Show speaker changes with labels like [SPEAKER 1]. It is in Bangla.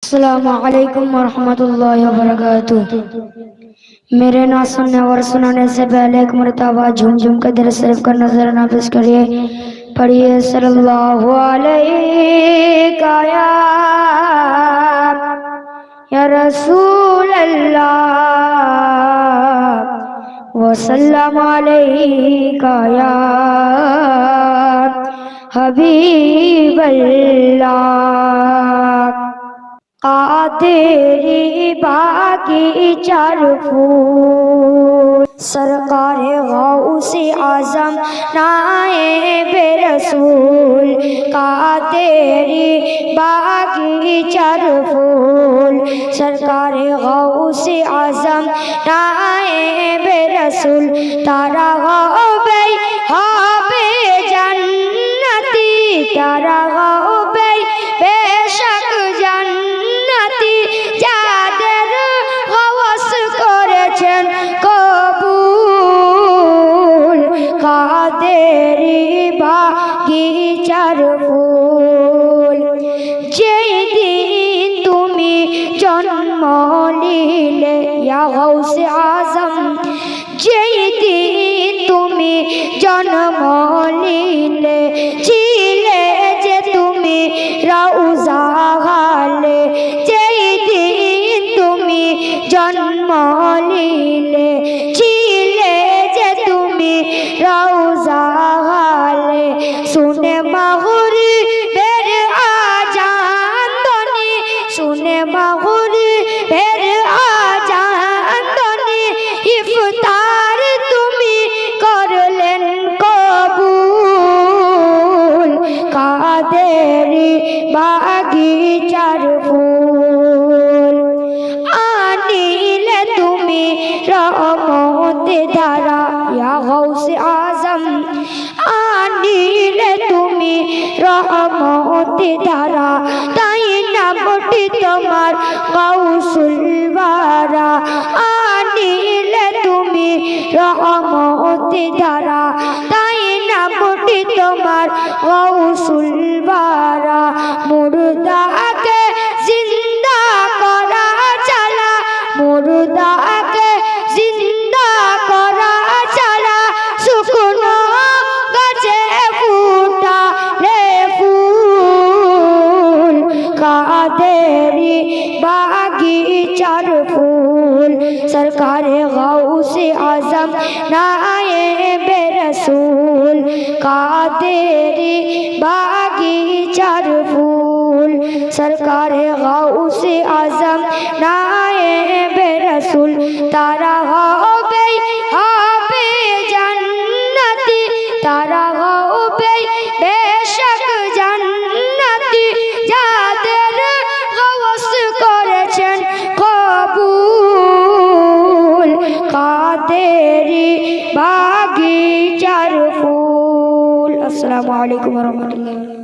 [SPEAKER 1] अस्सलामुअलैकुम वरहमतुल्लाहि वबरकातुह। मेरे ना सुनने और सुनाने से पहले एक मरतबा झूम झूम कर दर शरीफ का नजर नाफिज करिए। पढ़िए सल्लल्लाहु अलैहि या रसूल अल्लाह व सल्लम अलैका या हबीब अल्लाह। तेरी बागीचार फूल सरकारे गौसे आजम नाएबे रसूल का तेरी बागीचार फूल सरकारे गौसे आजम नाएबे रसूल तारा गौबे हाबे जन्नती तारा गौबे बेशक जन्नती जादेर गौस करेছেন কবুল কাদেরি বাগিচার ফুল। যেই দিন তুমি জন্ম নিলে ইয়া গৌসে আজম যেই দিন তুমি জন্ম নিলে ছিলে যে তুমি রওজা গালে যেই দিন তুমি জন্ম নিলে ছিলে যে তুমি রওজা গালে শুনে মাহুরি বের আজান ধ্বনি শুনে মাহুরি বের আজান ধ্বনি ইফতার তুমি করলেন কবুল কাদেরি বাগিচার ফুল আনিলে তুমি রহমতে ধারা ইয়া গৌসে আজম আনিলে তুমি রহমতে ধারা তাই নামটি তোমার গৌসুল বারা আনিলে তুমি রহমতে ধারা তাই নামটি তোমার গৌসুল বারা মুর্দাকে জিন্দা করা চালা মুর্দাকে জিন্দা করা চালা শুকনো গাছে ফুটালে ফুল কাদেরি বাগিচার ফুল সরকারে গৌসে আজম নায়েবে রসুল কাদেরি বাগিচার ফুল সরকারে গৌসে আজম নায়েবে রসুল তারা হবে হবে জান্নাতি তারা হবে বেশক জান্নাতি যাদের গৌস করেছেন কবুল কাদেরি বাগিচার ফুল। আসসালামু আলাইকুম ওয়া রাহমাতুল্লাহ।